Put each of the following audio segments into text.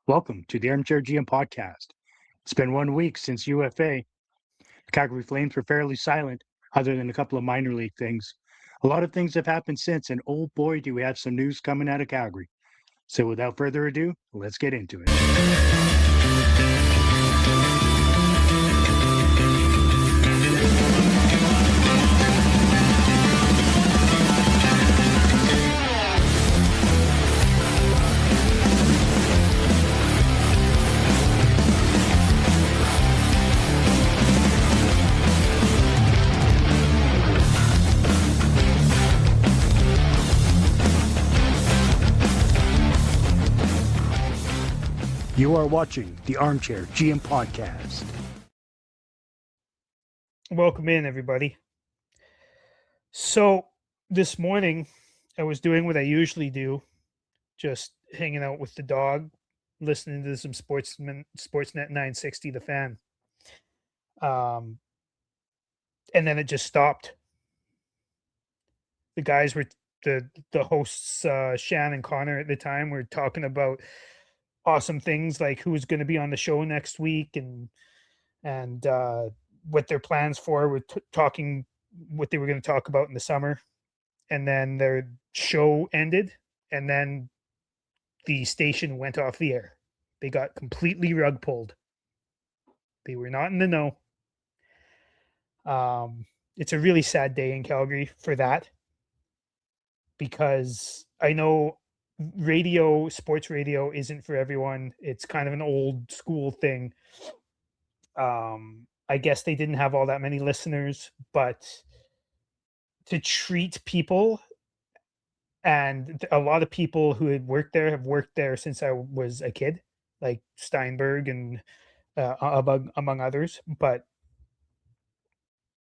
Welcome to the Armchair GM podcast. It's been 1 week since UFA. The Calgary Flames were fairly silent, other than a couple of minor league things. A lot of things have happened since, and oh boy, do we have some news coming out of Calgary. So without further ado, let's get into it. You are watching the Armchair GM podcast. Welcome in, everybody. So this morning, I was doing what I usually do, just hanging out with the dog, listening to some Sportsnet 960, The Fan. And then it just stopped. The guys were the hosts, Shan and Connor at the time, were talking about awesome things like who's going to be on the show next week and what their plans for. We're talking what they were going to talk about in the summer, and then their show ended, and then the station went off the air. They got completely rug pulled. They were not in the know. It's a really sad day in Calgary for that, because I know sports radio isn't for everyone. It's kind of an old school thing. I guess they didn't have all that many listeners, but to treat people, and a lot of people who had worked there have worked there since I was a kid, like Steinberg and among others. But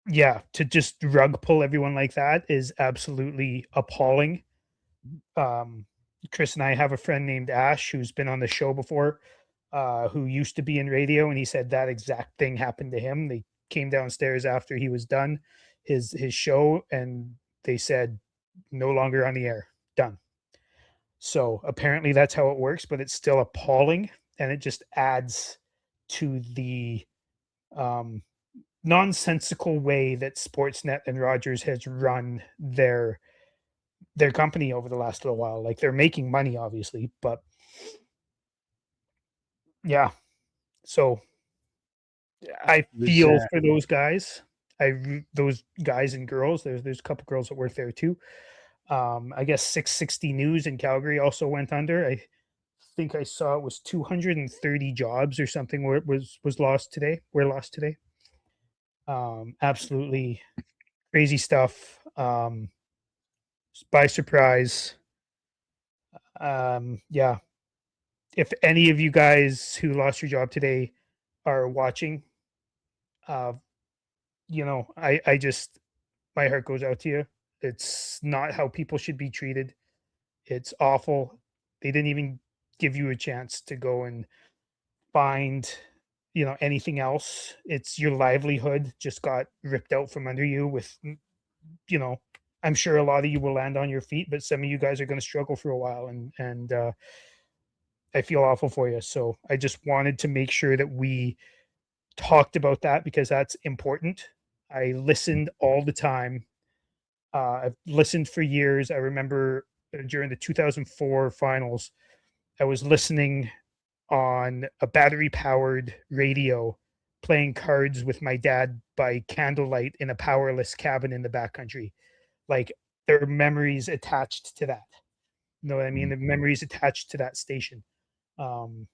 yeah, to just rug pull everyone like that is absolutely appalling. Chris and I have a friend named Ash who's been on the show before, who used to be in radio, and he said that exact thing happened to him. They came downstairs after he was done his show, and they said, no longer on the air, done. So apparently that's how it works, but it's still appalling, and it just adds to the nonsensical way that Sportsnet and Rogers has run their company over the last little while. Like, they're making money, obviously, but yeah. So I feel for those guys. Those guys and girls. There's a couple girls that work there too. I guess 660 News in Calgary also went under. I think I saw it was 230 jobs or something where it was lost today. Were lost today. Absolutely crazy stuff. By surprise. Yeah. If any of you guys who lost your job today are watching, I just, my heart goes out to you. It's not how people should be treated. It's awful. They didn't even give you a chance to go and find, anything else. It's your livelihood just got ripped out from under you with, I'm sure a lot of you will land on your feet, but some of you guys are going to struggle for a while, and I feel awful for you. So I just wanted to make sure that we talked about that, because that's important. I listened all the time. I've listened for years. I remember during the 2004 finals, I was listening on a battery-powered radio, playing cards with my dad by candlelight in a powerless cabin in the backcountry. Like, there are memories attached to that. You know what I mean? The memories attached to that station. And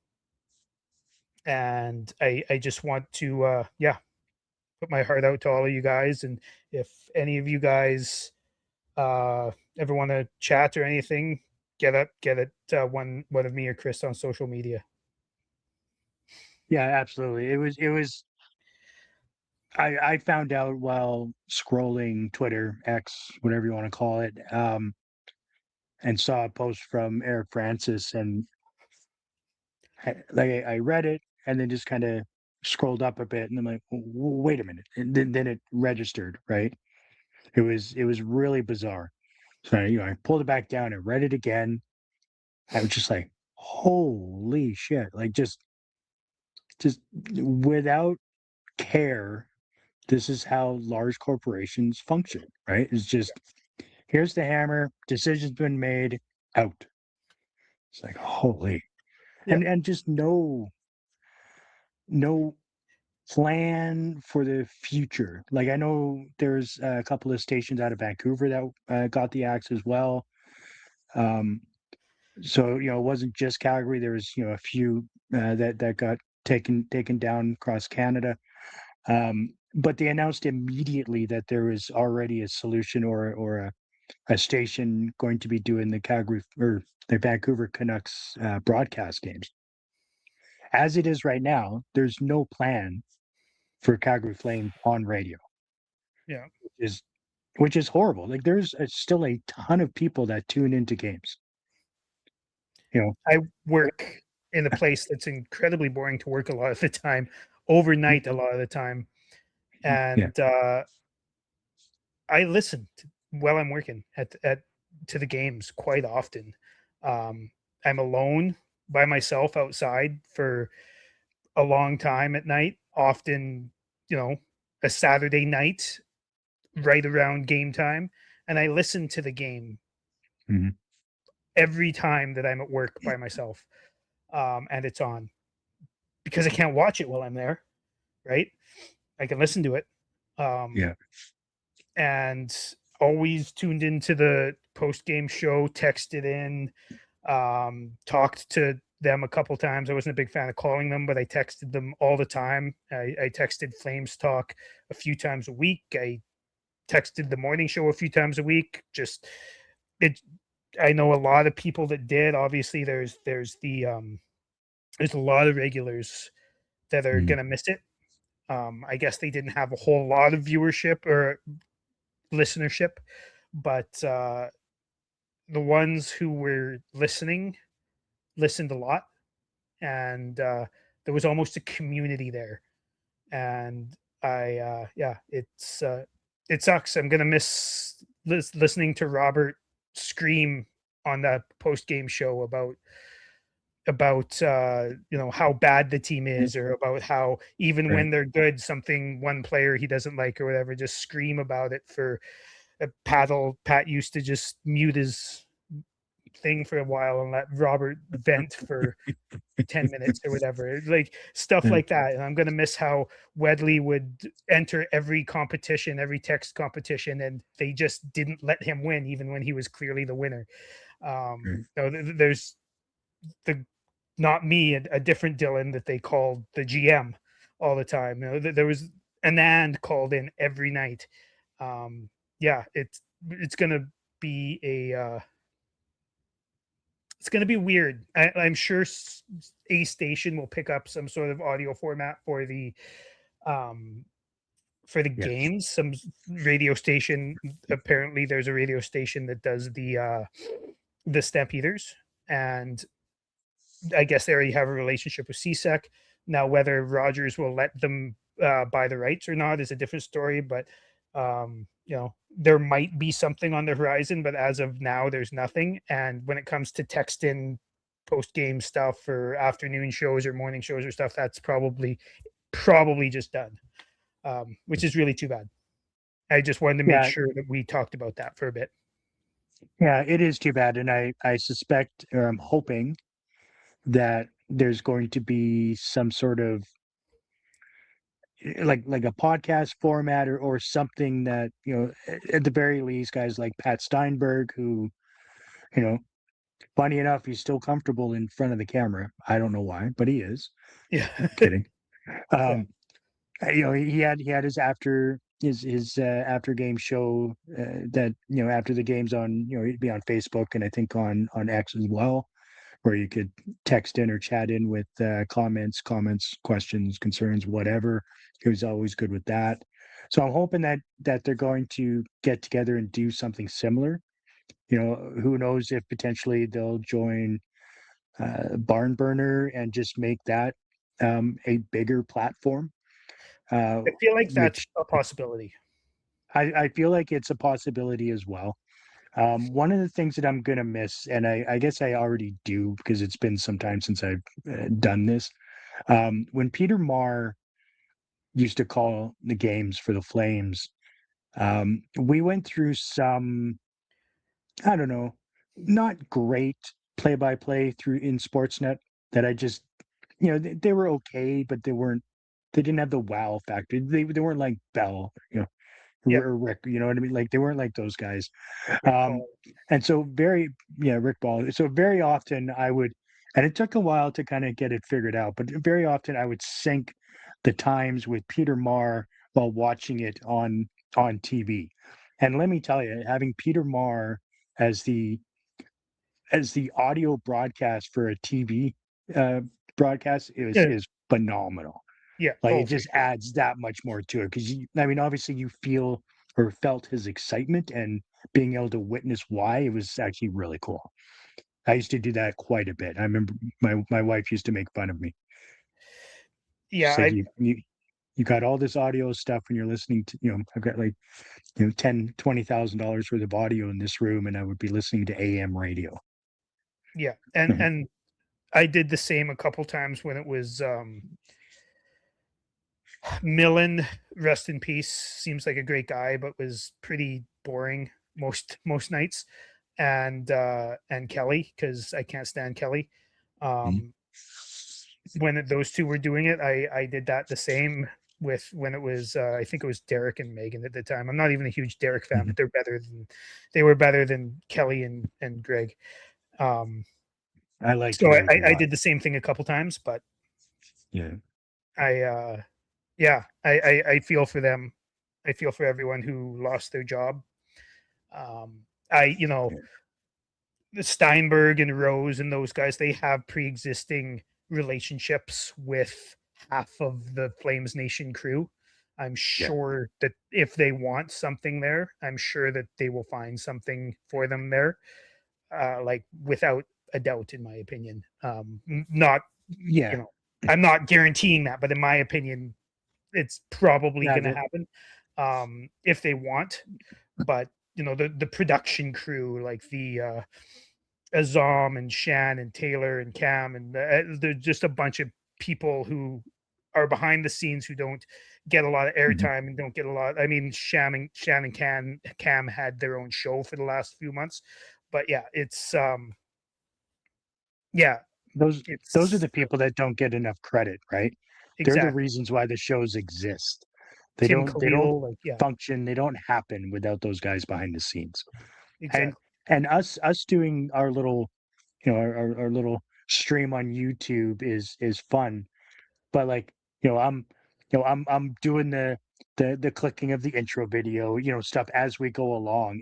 I just want to, put my heart out to all of you guys. And if any of you guys ever want to chat or anything, get it one of me or Chris on social media. Yeah, absolutely. It was. I found out while scrolling Twitter, X, whatever you want to call it, and saw a post from Eric Francis, and I read it and then just kind of scrolled up a bit, and I'm like, wait a minute, and then it registered, right? It was really bizarre. So I pulled it back down and read it again. I was just like, holy shit! Like just without care, this is how large corporations function, right? It's just here's the hammer, decision's been made, out. It's like holy, Yeah. and just no plan for the future. Like I know there's a couple of stations out of Vancouver that got the axe as well. Um, so it wasn't just Calgary. There was a few that got taken down across Canada. But they announced immediately that there was already a solution or a station going to be doing the Calgary or the Vancouver Canucks broadcast games. As it is right now, there's no plan for Calgary Flames on radio, Yeah. is which is horrible. Like there's still a ton of people that tune into games. You know, I work in a place that's incredibly boring to work a lot of the time, overnight a lot of the time, yeah, and I listen while I'm working at to the games quite often. Um, I'm alone by myself outside for a long time at night, often, a Saturday night right around game time, and I listen to the game mhm, every time that I'm at work by myself, and it's on because I can't watch it while I'm there, right? I can listen to it, um, yeah, and always tuned into the post game show, texted in, talked to them a couple times. I wasn't a big fan of calling them, but I texted them all the time. I texted Flames Talk a few times a week. I texted the morning show a few times a week. Just it. I know a lot of people that did. Obviously, there's a lot of regulars that are mhm, gonna miss it. I guess they didn't have a whole lot of viewership or listenership, but the ones who were listened a lot, and there was almost a community there. And yeah, it sucks. I'm gonna miss listening to Robert scream on that post game show about how bad the team yeah, is, or about how even right. when they're good, something one player he doesn't like or whatever, just scream about it for a paddle. Pat used to just mute his thing for a while and let Robert vent for 10 minutes or whatever, like stuff Yeah, like that. And I'm going to miss how Wedley would enter every competition, every text competition, and they just didn't let him win even when he was clearly the winner. right. There's the not me, a different Dylan that they called the GM all the time. There was Anand called in every night. Yeah, it's gonna be it's gonna be weird. I'm sure a station will pick up some sort of audio format um for the Yes. games. Some radio station, apparently there's a radio station that does the Stampeders, and I guess they already have a relationship with CSEC. Now, whether Rogers will let them buy the rights or not is a different story. But there might be something on the horizon. But as of now, there's nothing. And when it comes to text in post game stuff or afternoon shows or morning shows or stuff, that's probably just done, which is really too bad. I just wanted to make Yeah, sure that we talked about that for a bit. yeah, it is too bad, and I suspect or I'm hoping that there's going to be some sort of like a podcast format or something that at the very least guys like Pat Steinberg who you know funny enough he's still comfortable in front of the camera. I don't know why, but he is. Yeah. Kidding. Yeah. um he had his after game show that after the games on he'd be on Facebook and I think on X as well, where you could text in or chat in with comments, questions, concerns, whatever. He was always good with that. So I'm hoping that they're going to get together and do something similar. Who knows if potentially they'll join Barn Burner and just make that a bigger platform. I feel like that's Which a possibility. I feel like it's a possibility as well. One of the things that I'm gonna miss, and I guess I already do because it's been some time since I've done this. When Peter Marr used to call the games for the Flames, we went through some, I don't know, not great play-by-play through in Sportsnet that I just, they were okay, but they didn't have the wow factor. They weren't like Bell, Yeah, or Rick, you know what I mean? Like they weren't like those guys. Rick Um, Ball. and so Rick Ball. So very often I would, and it took a while to kind of get it figured out, but very often I would sync the times with Peter Marr while watching it on TV. And let me tell you, having Peter Marr as the audio broadcast for a TV uh, broadcast Yeah, is phenomenal. yeah. Like Oh, it for just sure. adds that much more to it because I mean, obviously you feel or felt his excitement and being able to witness why it was actually really cool. I used to do that quite a bit. I remember my wife used to make fun of me. She Yeah, said, you got all this audio stuff when you're listening to, I've got like, $10,000-$20,000 worth of audio in this room, and I would be listening to AM radio. yeah, and I did the same a couple times when it was Millen, rest in peace. Seems like a great guy, but was pretty boring most nights. And Kelly, because I can't stand Kelly. Mhm. Um, when those two were doing it, I did that the same with when it was I think it was Derek and Megan at the time. I'm not even a huge Derek fan, Mhm. but they were better than Kelly and Greg. Um, I liked so Greg a I lot. did the same thing a couple times, but Yeah. I yeah, I feel for them. I feel for everyone who lost their job. I Yeah. Steinberg and Rose and those guys, they have pre-existing relationships with half of the Flames Nation crew. I'm Yeah. sure that if they want something there, I'm sure that they will find something for them there, like without a doubt, in my opinion. Not, Yeah. I'm not guaranteeing that, but in my opinion, it's probably Yeah. going to happen if they want. But the production crew, like the Azam and Shan and Taylor and Cam, and there's just a bunch of people who are behind the scenes who don't get a lot of Mhm. airtime and don't get a lot. I mean, Shan and Cam had their own show for the last few months, but yeah, yeah, Those those are it's the people that don't get enough credit, right? They're the exactly reasons why the shows exist. Tim They don't Khalil, like yeah, function, they don't happen without those guys behind the scenes. And exactly, us doing our little, our little stream on YouTube is fun, but like, I'm doing the clicking of the intro video, stuff as we go along,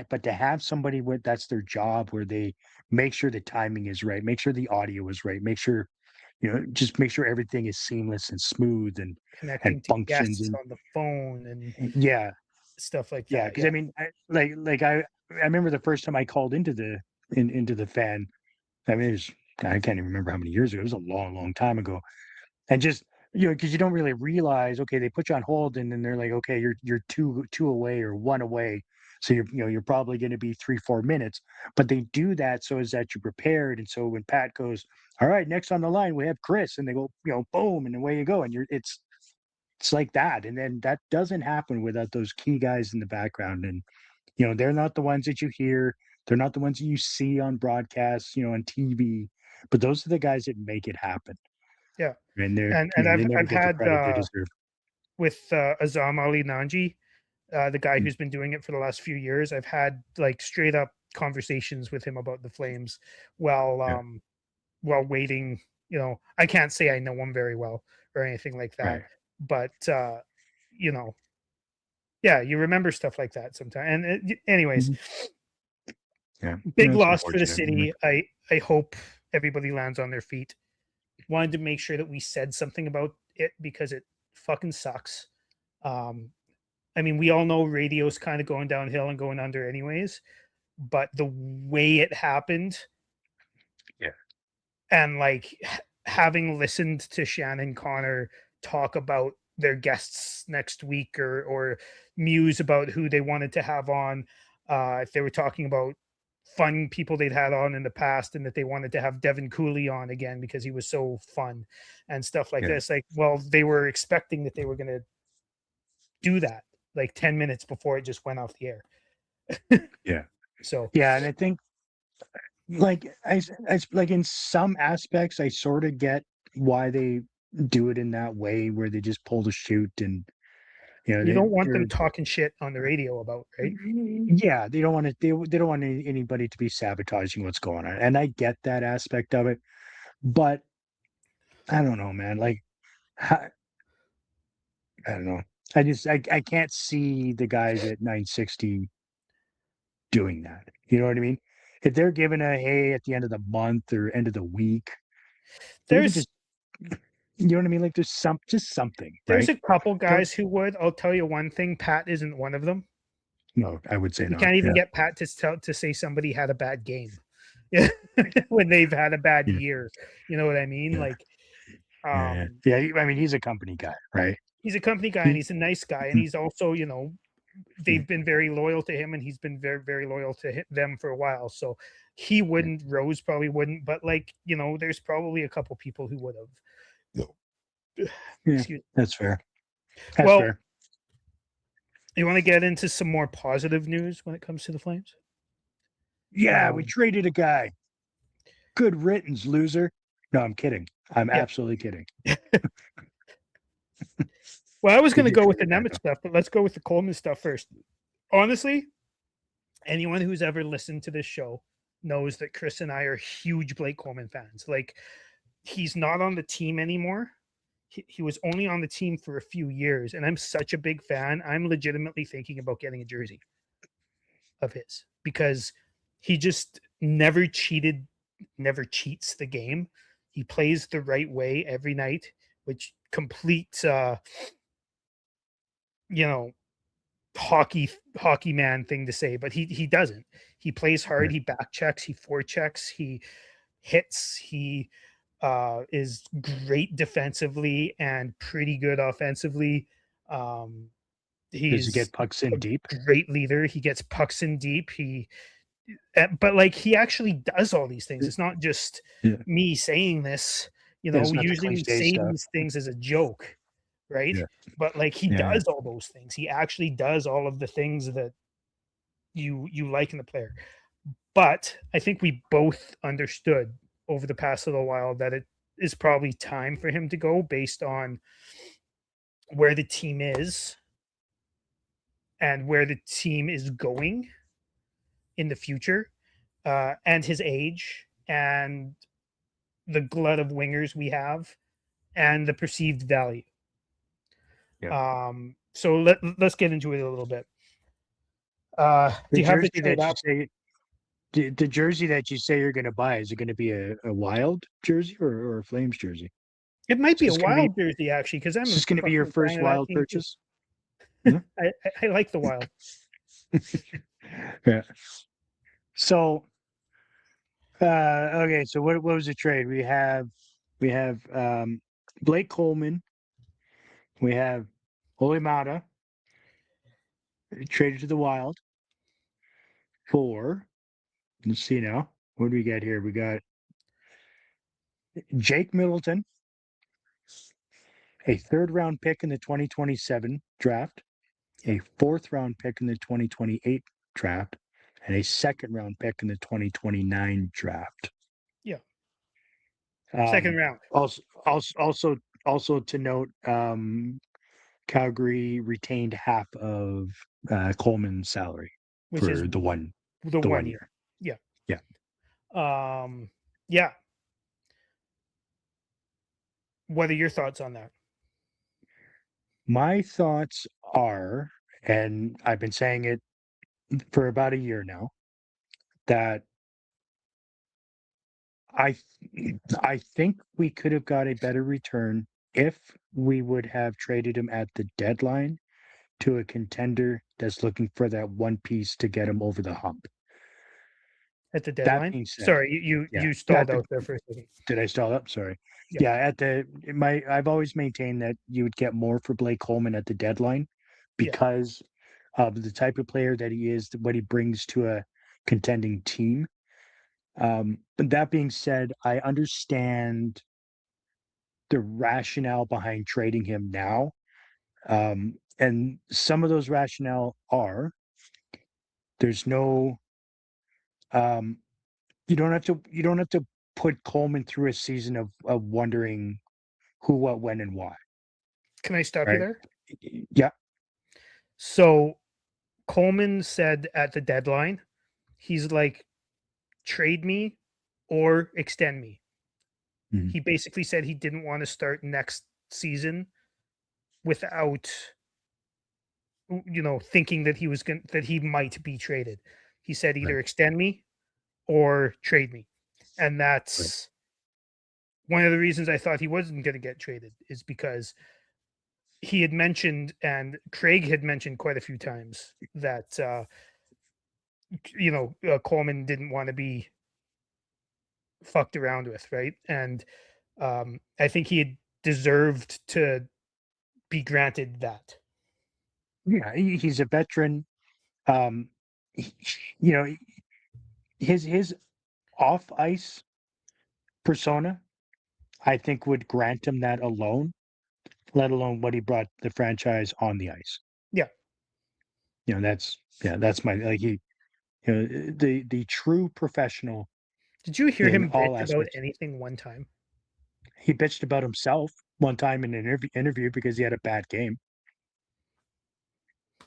but to have somebody with that's their job where they make sure the timing is right, make sure the audio is right, make sure, just make sure everything is seamless and smooth and connecting to functions guests and on the phone and yeah, stuff like yeah. that. Because Yeah, I mean, I remember the first time I called into into the fan. I mean, I can't even remember how many years ago. It was a long, long time ago. And just, because you don't really realize, okay, they put you on hold, and then they're like, okay, you're two away or one away, so you're probably going to be 3-4 minutes. But they do that so as that you're prepared. And so when Pat goes, all right, next on the line we have Chris, and they go, boom, and away you go, and it's like that. And then that doesn't happen without those key guys in the background. And they're not the ones that you hear. They're not the ones that you see on broadcasts, on TV, but those are the guys that make it happen. yeah, And and they never I've get the had credit they deserve. with Azam Ali Nanji, the guy Mm. who's been doing it for the last few years. I've had like straight up conversations with him about the Flames while Yeah. while waiting. I can't say I know him very well or anything like that, Right. but you know, yeah, you remember stuff like that sometimes. And anyways, Mhm. Yeah. big It's loss for the unfortunate. city. I hope everybody lands on their feet. Wanted to make sure that we said something about it because it fucking sucks. Um, I mean, we all know radio's kind of going downhill and going under anyways, but the way it happened Yeah. and like having listened to Shannon Connor talk about their guests next week or muse about who they wanted to have on, If they were talking about fun people they'd had on in the past and that they wanted to have Devin Cooley on again because he was so fun and stuff like Yeah. this. Like, well, they were expecting that they were going to do that like 10 minutes before it just went off the air. Yeah. So, Yeah. And I think like like in some aspects, I sort of get why they do it in that way where they just pull the chute and, you don't want them they're talking shit on the radio about, right? yeah, they don't want to they don't want anybody to be sabotaging what's going on. And I get that aspect of it, but I don't know, man. Like I don't know. I can't see the guys at 960 doing that. You know what I mean? If they're given a hey at the end of the month or end of the week, or even There's just you know what I mean? Like there's just something, there's right? a couple Don't guys who would. I'll tell you one thing, Pat isn't one of them. no, I would say You not. can't even Yeah. get Pat to say somebody had a bad game. Yeah. When they've had a bad Yeah. year. You know what I mean? Yeah. Like Yeah. Yeah. I mean, he's a company guy, right? he's a company guy and He, he's a nice guy and he's also, you know, yeah. they've been very loyal to him and he's been very, very loyal to them for a while. So he wouldn't, Rose probably wouldn't, but like, you know, there's probably a couple people who would have. Yeah, Excuse me. that's fair. That's Well, fair. you want to get into some more positive news when it comes to the Flames? Yeah, we Um, traded a guy. Good riddance, loser. No, I'm kidding. I'm yeah. absolutely kidding. Well, I was We going to did go with trade the a guy, Nemeth though. stuff, but let's go with the Coleman stuff first. Honestly, anyone who's ever listened to this show knows that Chris and I are huge Blake Coleman fans. Like, he's not on the team anymore. He was only on the team for a few years, and I'm such a big fan. I'm legitimately thinking about getting a jersey of his because he just never cheated, never cheats the game. He plays the right way every night, which completes, you know, hockey man thing to say, but he doesn't. He plays hard. Yeah. He back checks. He forechecks. He hits. He is great defensively and pretty good offensively. Um, Does he he's get pucks in a deep? great leader. He gets pucks in deep. But like he actually does all these things. It's not just Yeah. me saying this. You Yeah, know, it's not the usually we cliche say stuff. these things as a joke, right? Yeah. But like he Yeah. does all those things. He actually does all of the things that you like in the player. But I think we both understood over the past little while that it is probably time for him to go based on where the team is and where the team is going in the future, and his age and the glut of wingers we have and the perceived value. Yeah. So let's get into it a little bit. Do The you have the jersey trade that you up? say the jersey that you say you're going to buy, is it going to be a Wild jersey or a Flames jersey? It might Is be a this going to be Wild jersey actually, because I'm is a this going to be your fucking fan first of that Wild team too. purchase? Yeah. I like the Wild. Yeah. So okay, so what was the trade? We have Blake Coleman, we have Olimata traded to the Wild for, let's see now. What do we got here? We got Jake Middleton, a third round pick in the 2027 draft, a fourth round pick in the 2028 draft, and a second round pick in the 2029 draft. Yeah, second Um, round, also to note, Calgary retained half of Coleman's salary which is for the the 1 1 year. year. Yeah. Yeah. Yeah. What are your thoughts on that? My thoughts are, and I've been saying it for about a year now, that I I think we could have got a better return if we would have traded him at the deadline to a contender that's looking for that one piece to get him over the hump. At the That deadline? being said, Sorry, yeah, you stalled out there for a second. did I stall up? Sorry. Yeah. Yeah, I've always maintained that you would get more for Blake Coleman at the deadline Yeah. because of the type of player that he is, what he brings to a contending team. But that being said, I understand the rationale behind trading him now. And some of those rationale are there's no um, you don't have to put Coleman through a season of wondering who, what, when, and why. Can I stop you Right? there? Yeah. So Coleman said at the deadline, he's like, trade me or extend me. Mhm. He basically said he didn't want to start next season without thinking that he might be traded. He said Right. either extend me or trade me. And Right. that's one of the reasons I thought he wasn't going to get traded, is because he had mentioned, and Craig had mentioned quite a few times, that Coleman didn't want to be fucked around with, right? And I think he had deserved to be granted that. Yeah, he's a veteran. Um, he- you know, his off ice persona, I think, would grant him that alone, let alone what he brought the franchise on the ice. Yeah. That's my like he the true professional Did you hear in him bitch all about aspects. anything one time? He bitched about himself one time in an interview because he had a bad game.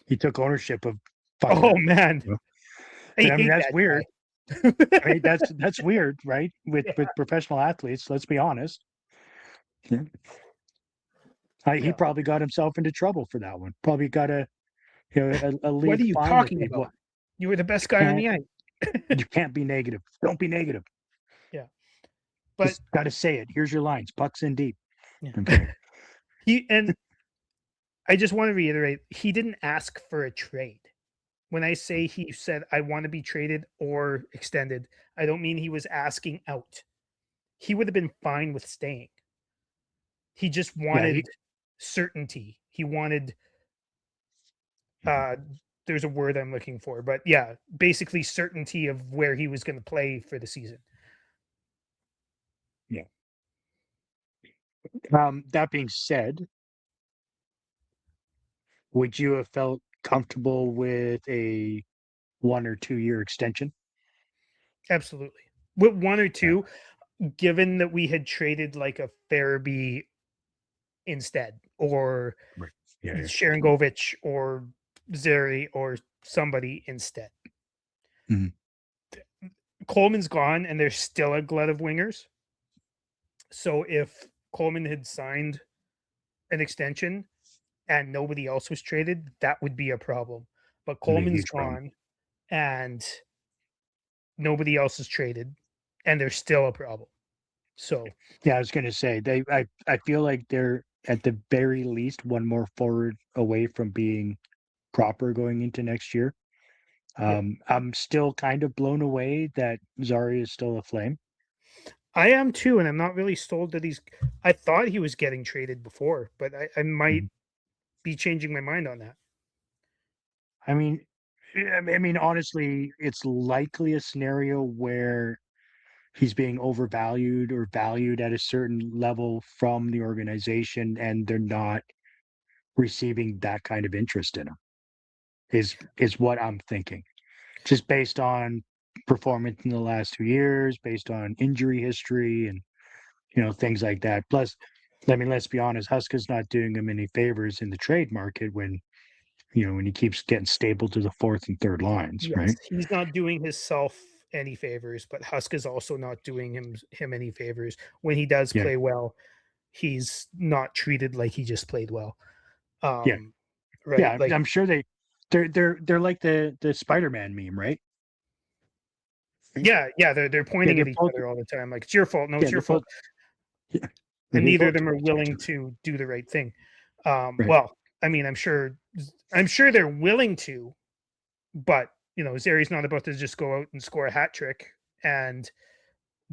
He took ownership of fucking Oh up. man, You know? I And I mean, hate that's that weird. I mean, guy. that's weird, right? With Yeah, professional athletes, let's be honest. Yeah. He yeah. probably got himself into trouble for that one. Probably got a What league are you fine if talking he about? You were the best guy on can't the ice. you can't be negative. Don't be negative. Yeah, but Just got to say it. Here's your lines. Pucks in deep. I'm yeah. kidding. And I just want to reiterate, he didn't ask for a trade. When I say he said I want to be traded or extended, I don't mean he was asking out. He would have been fine with staying. He just Yeah. wanted certainty. He wanted uh there's a word I'm looking for, but yeah, basically certainty of where he was going to play for the season. Yeah. That being said, would you have felt comfortable with a 1 or 2 year extension? Absolutely. With one or Yeah. two, given that we had traded like a Farabee instead, or Right. Yeah. Yeah. Sharangovich or Zeri or somebody instead. Mhm. Coleman's gone and there's still a glut of wingers. So if Coleman had signed an extension and nobody else was traded, that would be a problem. But It'd be a Coleman's huge problem. gone and nobody else is traded, and there's still a problem. So Yeah, I was gonna say I feel like they're at the very least one more forward away from being proper going into next year. yeah, I'm still kind of blown away that Zari is still a Flame. I am too, and I'm not really sold that he's. I thought he was getting traded before, but I might Mhm. be changing my mind on that. I mean, I mean, honestly, it's likely a scenario where he's being overvalued or valued at a certain level from the organization, and they're not receiving that kind of interest in him. Is what I'm thinking. Just based on performance in the last 2 years, based on injury history and, things like that. Plus, I mean, let's be honest, Huska's not doing him any favors in the trade market when he keeps getting stapled to the fourth and third lines, Yes, right? he's not doing himself any favors, but Husk is also not doing him any favors. When he does Yeah. play well, he's not treated like he just played well. Yeah. Um, right? Yeah. Like, I'm sure they're like the Spider-Man meme, right? yeah, they're Yeah, pointing they're at each both other all the time. Like, it's your fault. No, yeah, it's your they're fault. both yeah. And They neither of both them turn are against each willing other. to do the right thing. Right. Well, I mean, I'm sure they're willing to, but Zeri's not about to just go out and score a hat trick and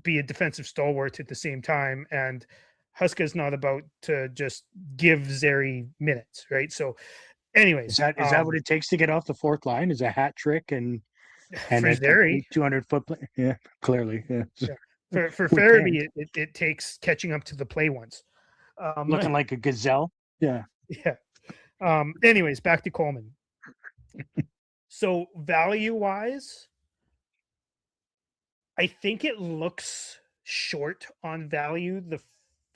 be a defensive stalwart at the same time, and Huska's not about to just give Zeri minutes, right? So anyways, Is that what it takes to get off the fourth line? Is a hat trick and for a Zary, complete 200-foot play? Yeah, clearly. Yeah. yeah, for We can't. Farabee, it takes catching up to the play once. Looking like a gazelle. Yeah. Yeah. Anyways, back to Coleman. So value wise, I think it looks short on value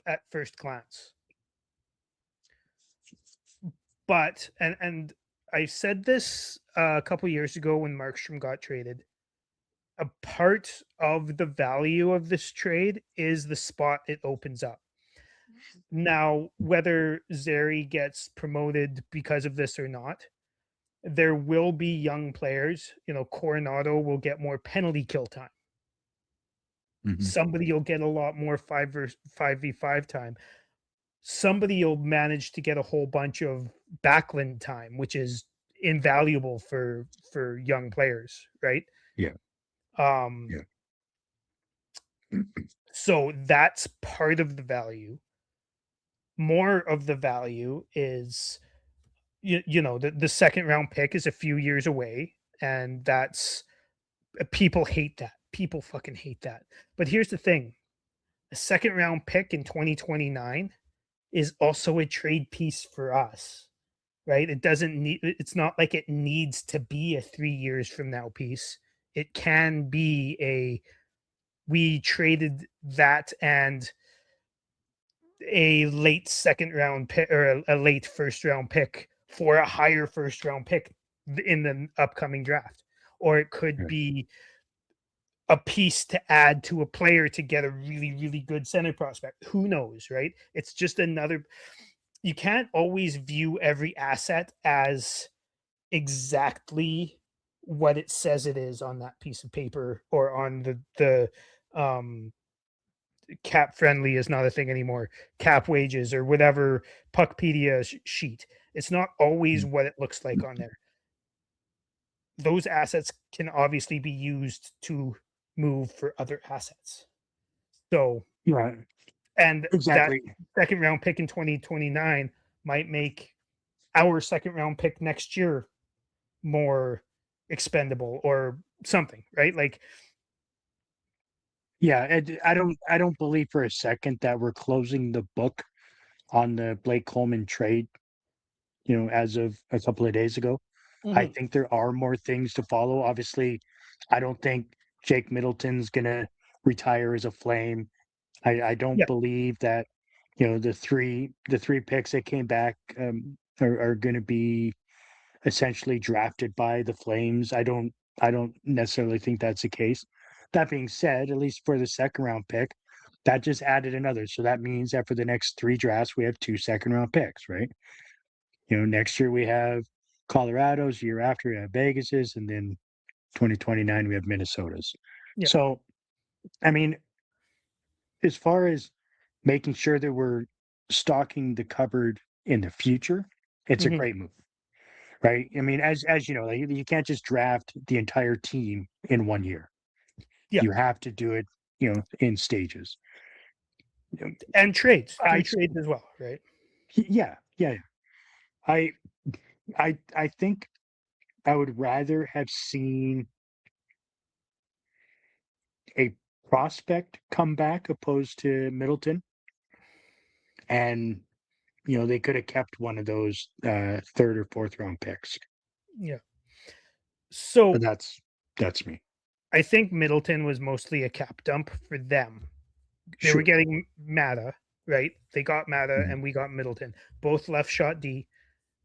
at first glance. But and I said this a couple years ago when Markstrom got traded. A part of the value of this trade is the spot it opens up. Now, whether Zary gets promoted because of this or not, there will be young players. Coronado will get more penalty kill time. Mhm. Somebody will get a lot more 5v5 time. Somebody will manage to get a whole bunch of backland time, which is invaluable for young players, right? Yeah. Um, Yeah. so that's part of the value. More of the value is the second round pick is a few years away, and that's people hate that. People fucking hate that. But here's the thing: a second round pick in 2029 is also a trade piece for us, right? It doesn't need. It's not like it needs to be a 3 years from now piece. It can be we traded that and a late second round pick or a late first round pick for a higher first round pick in the upcoming draft. Or it could Right. be a piece to add to a player to get a really, really good center prospect. Who knows, right? It's just another. You can't always view every asset as exactly what it says it is on that piece of paper or on the cap friendly is not a thing anymore. Cap wages or whatever Puckpedia sheet. It's not always what it looks like on there. Those assets can obviously be used to move for other assets. So, Yeah. and that Exactly. second round pick in 2029 might make our second round pick next year more expendable or something, right? Like, Yeah. I don't believe for a second that we're closing the book on the Blake Coleman trade, as of a couple of days ago. I mhm, think there are more things to follow. Obviously, I don't think Jake Middleton's gonna retire as a Flame. I don't yeah, believe that, the three picks that came back are gonna be essentially drafted by the Flames. I don't necessarily think that's the case. That being said, at least for the second round pick, that just added another. So that means that for the next three drafts, we have 2 second round picks, right? Next year we have Colorado's, year after we have Vegas's, and then 2029 we have Minnesota's. yeah, So, I mean, as far as making sure that we're stocking the cupboard in the future, it's a mhm, great move, right? I mean, as you know, like, you can't just draft the entire team in 1 year. yeah, You have to do it, in stages. and trades, do I trades as well, right? Yeah, yeah. I I think I would rather have seen a prospect come back opposed to Middleton, and they could have kept one of those third or fourth round picks. Yeah. But So that's me. I think Middleton was mostly a cap dump for them. They were Sure. getting Mata, right? They got Mata Mhm. and we got Middleton, both left shot D,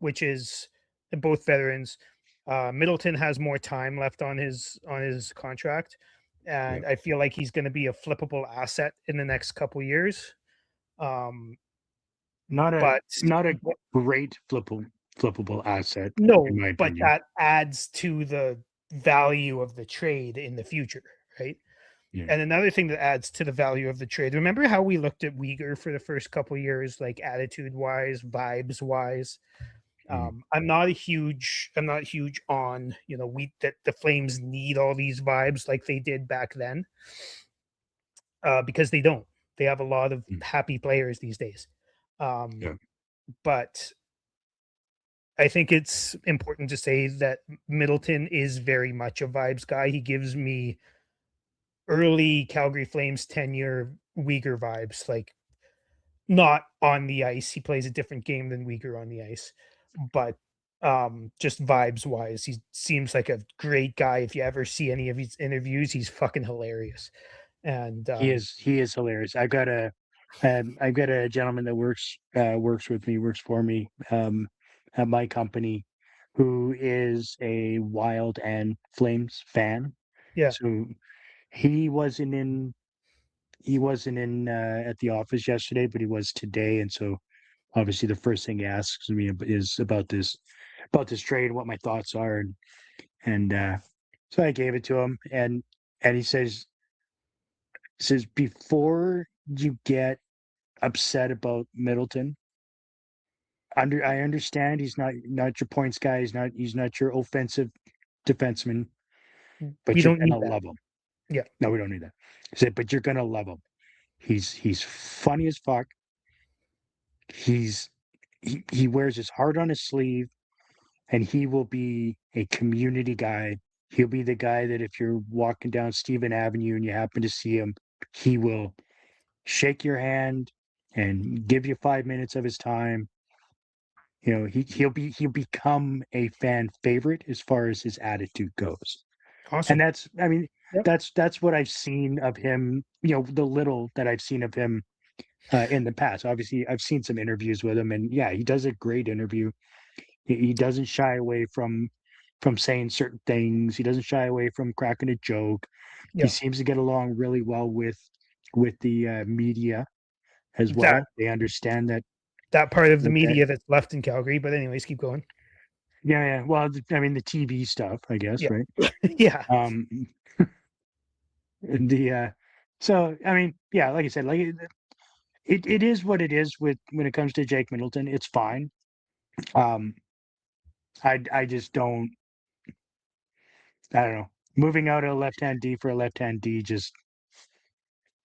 which is both veterans. Middleton has more time left on his contract, Yeah. and I feel like he's going to be a flippable asset in the next couple years. Um, but Not a great flippable asset, in no, my but opinion. that adds to the value of the trade in the future, right? Yeah. And another thing that adds to the value of the trade. Remember how we looked at Uyghur for the first couple years, like attitude wise, vibes wise. Mhm. I'm not huge on we that the Flames need all these vibes like they did back then, because they don't. They have a lot of Mhm. happy players these days. Um, Yeah. but I think it's important to say that Middleton is very much a vibes guy. He gives me early Calgary Flames tenure Uyghur vibes, like not on the ice. He plays a different game than Uyghur on the ice, but just vibes wise, he seems like a great guy. If you ever see any of his interviews, he's fucking hilarious. And He is hilarious. I've got a gentleman that works for me at my company, who is a Wild and Flames fan. yeah, So he wasn't in at the office yesterday, but he was today, and so obviously the first thing he asks me is about this trade, what my thoughts are, and so I gave it to him, and he says before you get upset about Middleton. I understand he's not your points guy. He's not your offensive defenseman, we but you're don't need gonna that. love him. Yeah, No, we don't need that. He said, but you're gonna love him. He's funny as fuck. He's he wears his heart on his sleeve, and he will be a community guy. He'll be the guy that if you're walking down Stephen Avenue and you happen to see him, he will shake your hand and give you 5 minutes of his time. He'll become a fan favorite as far as his attitude goes. And awesome. that's, I mean, Yep. that's what I've seen of him, the little that I've seen of him in the past. Obviously, I've seen some interviews with him, and yeah, he does a great interview. He doesn't shy away from saying certain things. He doesn't shy away from cracking a joke. He Yeah, seems to get along really well with the media as that well. They understand that that part of the that media that's left in Calgary. But anyways, keep going. yeah, yeah. Well, I mean the TV stuff, I guess, Yeah, right? yeah, Um, the so I mean, yeah, like I said, like it is what it is with when it comes to Jake Middleton. It's fine. Um, I just don't. I don't know. Moving out a left hand D for a left hand D, just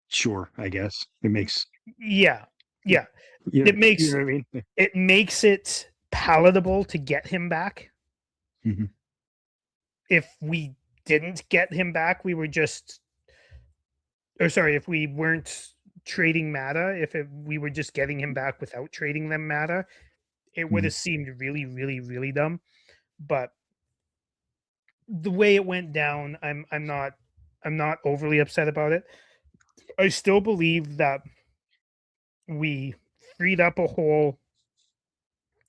sure. I guess it makes yeah, you yeah. It you makes know what I mean. it makes it palatable to get him back. Mhm. If we didn't get him back, we were just, or sorry, if we weren't trading Mata, we were just getting him back without trading them Mata, it would Mhm. have seemed really, really, really dumb. But the way it went down, I'm not overly upset about it. I still believe that we freed up a hole,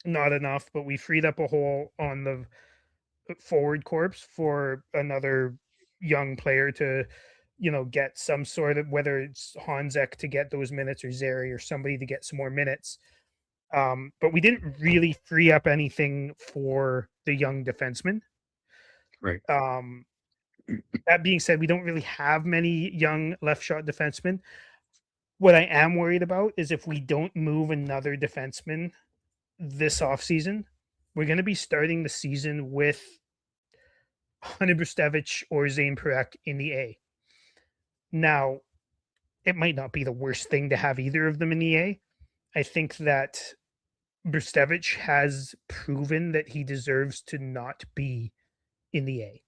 not enough, but we freed up a hole on the forward corps for another young player to, get some sort of, whether it's Hanzek to get those minutes or Zeri or somebody to get some more minutes. But we didn't really free up anything for the young defenseman. Right. Um, that being said, we don't really have many young left shot defensemen. What I am worried about is if we don't move another defenseman this offseason, we're going to be starting the season with Hunter Brustevich or Zane Parekh in the A. Now, it might not be the worst thing to have either of them in the A. I think that Brustevich has proven that he deserves to not be in the A.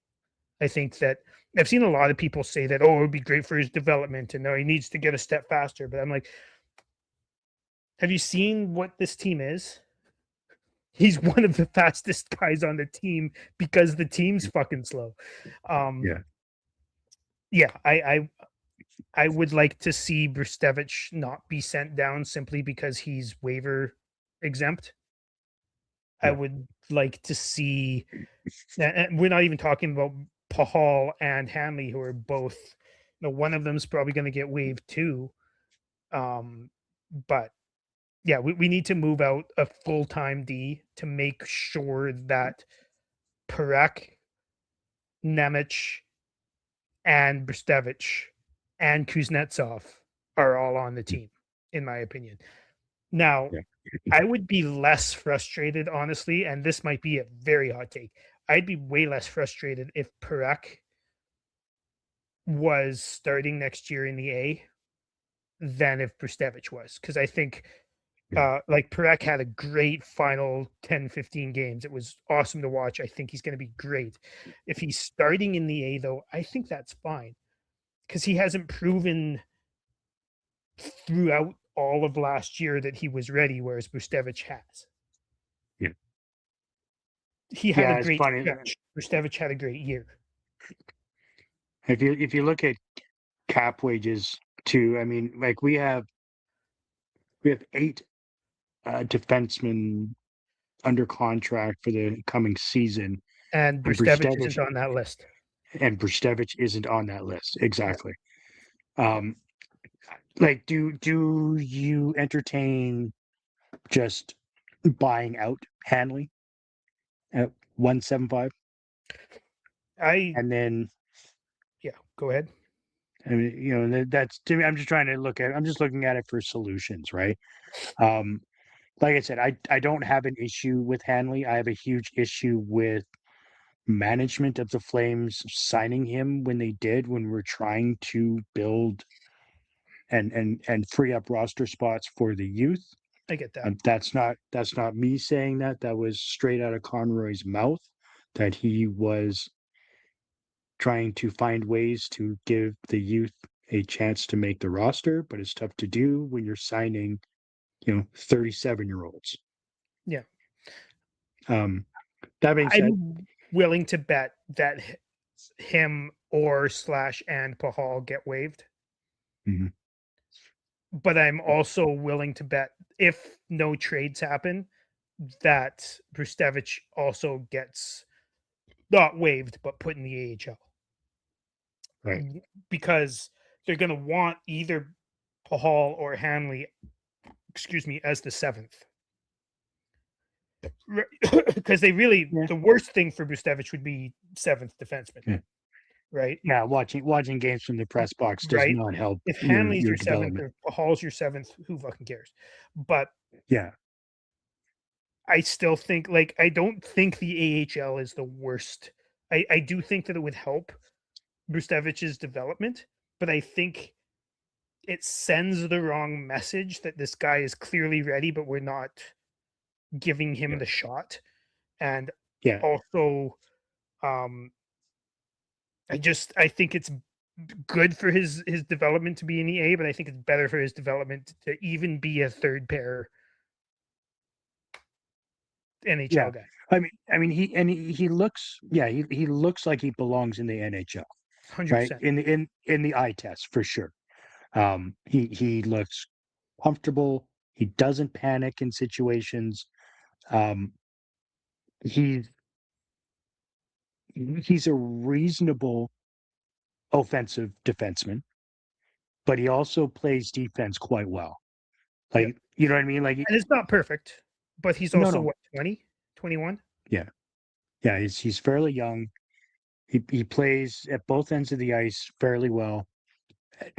I think that I've seen a lot of people say that, oh, it would be great for his development and no, he needs to get a step faster. But I'm like, have you seen what this team is? He's one of the fastest guys on the team because the team's fucking slow. Um, Yeah. yeah, I would like to see Brustevich not be sent down simply because he's waiver exempt. I Yeah. would like to see, and we're not even talking about Pahal and Hanley, who are both, one of them is probably going to get waived too. But yeah, we need to move out a full time D to make sure that Parekh, Nemec, and Brustevich and Kuznetsov are all on the team, in my opinion. Now, Yeah. I would be less frustrated, honestly, and this might be a very hot take. I'd be way less frustrated if Parekh was starting next year in the A than if Brustevich was, because I think Like Perek had a great final 10, 15 games. It was awesome to watch. I think he's going to be great. If he's starting in the A, though, I think that's fine because he hasn't proven throughout all of last year that he was ready, whereas Bustevich has. Yeah. He had a Yeah, it's great funny. stretch. Bustevich had a great year. If you look at cap wages too, I mean, like we have 8 defensemen under contract for the coming season, And and Bustevich isn't on that list. Brustevich isn't on that list. Exactly. Um, like, do you entertain just buying out Hanley at 175, I and then yeah, go ahead. I mean, that's to me. I'm just trying to look at. I'm just looking at it for solutions, right? Um, like I said, I don't have an issue with Hanley. I have a huge issue with management of the Flames signing him when they did, when we're trying to build and free up roster spots for the youth. I get that. And that's not me saying that. That was straight out of Conroy's mouth, that he was trying to find ways to give the youth a chance to make the roster, but it's tough to do when you're signing, 37-year-olds. Yeah. That being said, I'm willing to bet that him or slash and Pahal get waived. mhm, But I'm also willing to bet if no trades happen, that Brustevich also gets not waived, but put in the AHL right. because they're going to want either Pahal or Hanley, excuse me, as the 7th. Because they really, Yeah. the worst thing for Brustevich would be 7th defenseman, Yeah. right? Yeah, watching games from the press box does Right. not help If your Hanley's your your 7th development. or Pahal's your 7th, who fucking cares? But Yeah. I still think, like, I don't think the AHL is the worst. I do think that it would help Brustevich's development, but I think it sends the wrong message that this guy is clearly ready, but we're not giving him Yeah. the shot. And Yeah. also, um, I think it's good for his development to be in the A, but I think it's better for his development to even be a third pair Yeah. NHL guy. I mean he looks, yeah, he looks like he belongs in the NHL, right? 100%. In the eye test for sure. He looks comfortable. He doesn't panic in situations. Um, he's he's a reasonable offensive defenseman, but he also plays defense quite well. Yeah. Like, you know what I mean? Like, And it's not perfect, but he's no, also no, what, 20, 21? yeah, yeah. He's fairly young. He plays at both ends of the ice fairly well.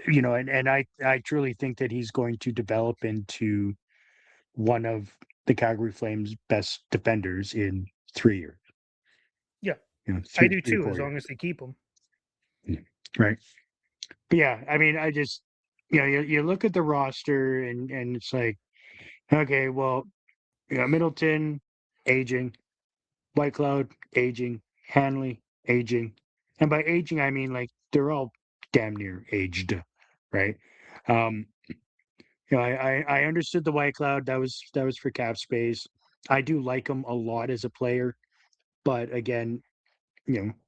And I truly think that he's going to develop into one of the Calgary Flames' best defenders in 3 years. Yeah, I Three, do three, too, as 4 years. long as they keep him. Right. But yeah, I mean, I just, you look at the roster, and it's like, okay, well, Middleton, aging, White Cloud, aging, Hanley, aging. And by aging, I mean, like, they're all damn near aged, right? Um, I understood the White Cloud. That was for cap space. I do like him a lot as a player, but again,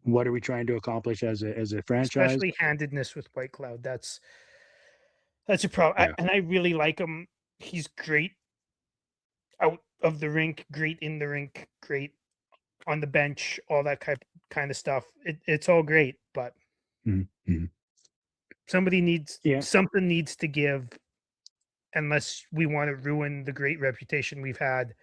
what are we trying to accomplish as a franchise? Especially handedness with White Cloud. That's a problem. Yeah. And I really like him. He's great out of the rink, great in the rink, great on the bench, all that kind of stuff. It's all great, but Mm-hmm. Yeah. something needs to give unless we want to ruin the great reputation we've had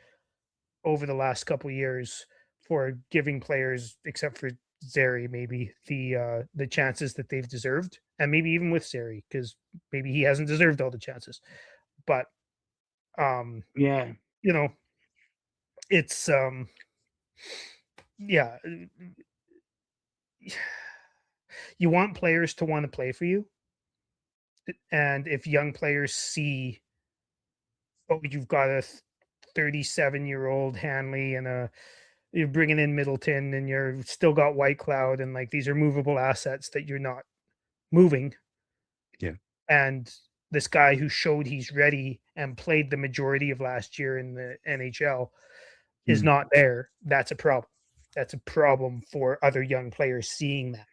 over the last couple years for giving players, except for Zeri, maybe the chances that they've deserved, and maybe even with Zeri, because maybe he hasn't deserved all the chances. But um, Yeah. you know, it's yeah, you want players to want to play for you, and if young players see oh, you've got a 37-year-old Hanley and you're bringing in Middleton and you're still got White Cloud and like these are movable assets that you're not moving. Yeah. And this guy who showed he's ready and played the majority of last year in the NHL is not there. That's a problem. That's a problem for other young players seeing that.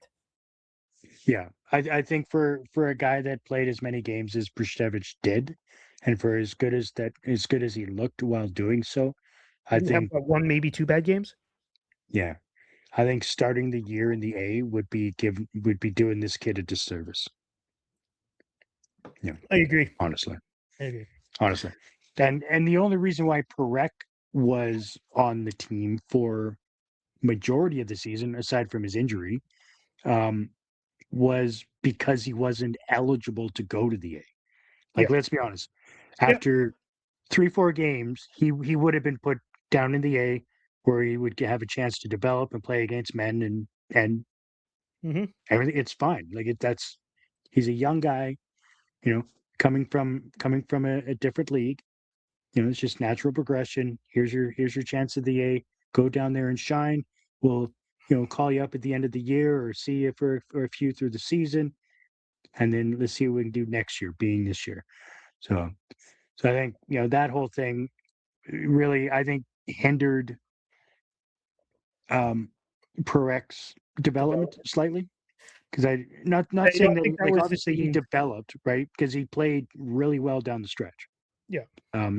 Yeah, I think for a guy that played as many games as Pristevich did, and for as good as he looked while doing so, I You have think one, maybe two bad games. yeah, I think starting the year in the A would be doing this kid a disservice. Yeah, I agree. honestly, I agree. honestly, and the only reason why Perek was on the team for majority of the season, aside from his injury, um, was because he wasn't eligible to go to the A. Yeah. Like, let's be honest. Yeah. After 3-4 games, he would have been put down in the A, where he would have a chance to develop and play against men and Mm-hmm. everything. It's fine. Like that's he's a young guy, you know, coming from a different league. You know, it's just natural progression. Here's your chance at the A. Go down there and shine. We'll call you up at the end of the year or see you for a few through the season, and then let's see what we can do next year, being this year. So I think that whole thing really, I think, hindered um, Perek's development Development. slightly. Because I not saying don't that, think that like, was the obviously he team. developed, right, because he played really well down the stretch. Yeah.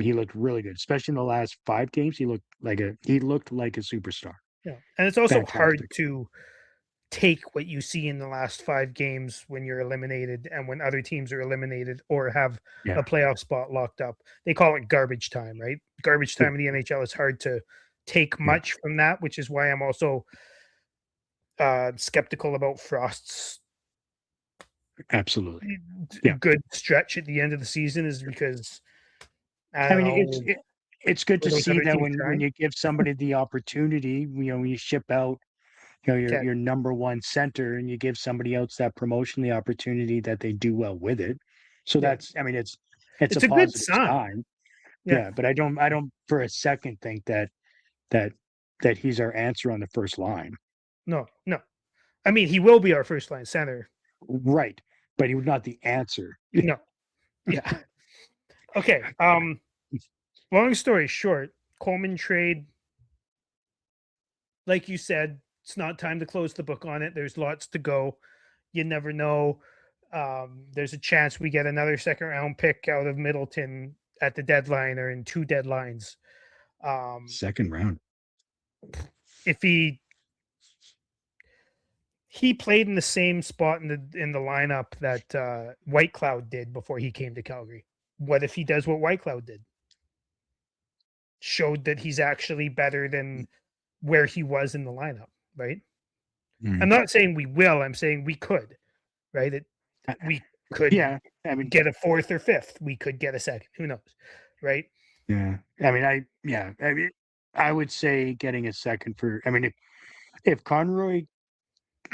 He looked really good, especially in the last 5 games. He looked like a superstar. Yeah. And it's also hard Fantastic. to take what you see in the last 5 games when you're eliminated and when other teams are eliminated or have Yeah. a playoff spot locked up. They call it garbage time, right? Garbage Yeah. time in the NHL is hard to take Yeah. much from that, which is why I'm also skeptical about Frost's Absolutely. Yeah. good stretch at the end of the season is because I I don't mean, know it's good were to those see other that teams when trying. you give somebody the opportunity, when you ship out Okay. your number one center and you give somebody else that promotion the opportunity that they do well with it. So Yeah. I mean, it's a It's a good positive sign. sign. Yeah. Yeah, but I don't for a second think that that he's our answer on the first line. No, no. I mean, he will be our first line center. Right. But he was not the answer. No. Yeah. Okay. Long story short, Coleman trade, like you said, it's not time to close the book on it. There's lots to go. You never know. There's a chance we get another second round pick out of Middleton at the deadline or in 2 deadlines. Second round. If he played in the same spot in the lineup that White Cloud did before he came to Calgary. What if he does what White Cloud did? Showed that he's actually better than where he was in the lineup, right? I'm Mm. not saying we will. I'm saying we could, right? We could Yeah. I mean, get a fourth or fifth. We could get a second. Who knows, right? yeah. I mean, I mean, I would say getting a second for. I mean, if Conroy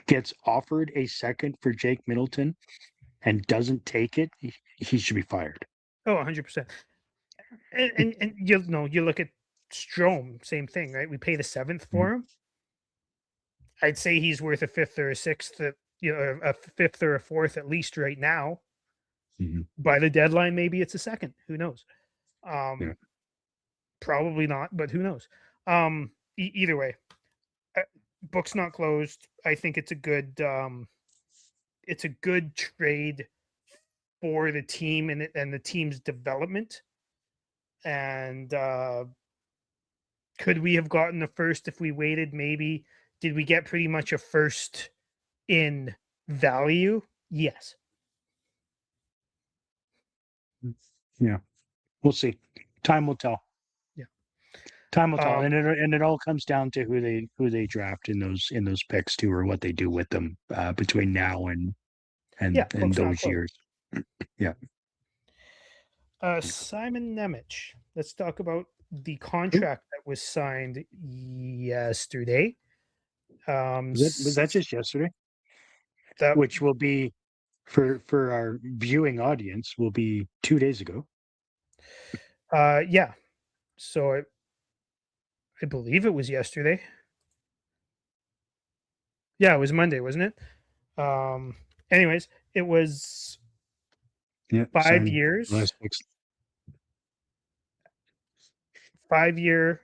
gets offered a second for Jake Middleton and doesn't take it, he should be fired. Oh, 100%. And you know, you look at Strome, same thing, right? We paid a seventh Mhm. for him. I'd say he's worth a fifth or a sixth, a fifth or a fourth at least right now. Mhm. By the deadline, maybe it's a second. Who knows? Yeah. Probably not, but who knows? Either way, uh, book's not closed. I think it's a good trade for the team and the team's development. And could we have gotten the first if we waited? Maybe. Did we get pretty much a first in value? Yes. Yeah. We'll see. Time will tell. Yeah. Time will tell, Um, and it all comes down to who they draft in those picks too, or what they do with them between now yeah, and book's not those closed. years. Yeah. Simon Nemec. Let's talk about the Who contract that was signed yesterday. was that just yesterday? That Which will be for our viewing audience will be 2 days ago. Yeah. So I believe it was yesterday. Yeah, it was Monday, wasn't it? Anyways, it was Yeah, 5 signed years, last week's. 5 year,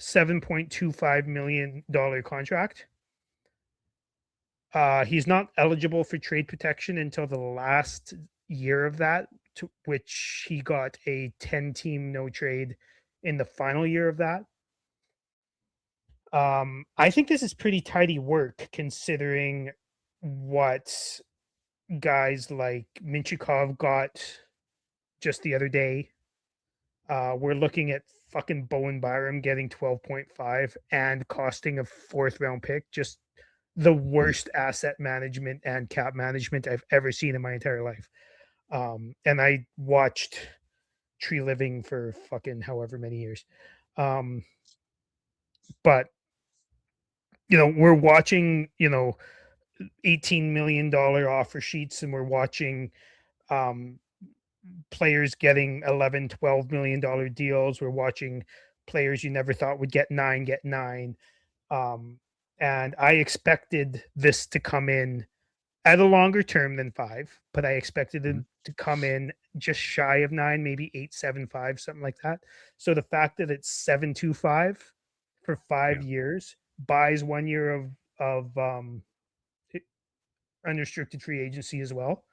$7.25 million contract. He's not eligible for trade protection until the last year of that, to which he got a 10-team no trade in the final year of that. I think this is pretty tidy work considering what guys like Minchikov got just the other day. We're looking at fucking Bowen Byram getting 12.5 and costing a fourth round pick. Just the worst asset management and cap management I've ever seen in my entire life. And I watched Tree Living for fucking however many years. But we're watching, $18 million offer sheets, and we're watching um, players getting 11, $12 million deals. We're watching players you never thought would get nine. Um, and I expected this to come in at a longer term than 5, but I expected it to come in just shy of 9, maybe 8.75, something like that. So the fact that it's 7.25 for Yeah. 5 years buys 1 year of unrestricted free agency as well.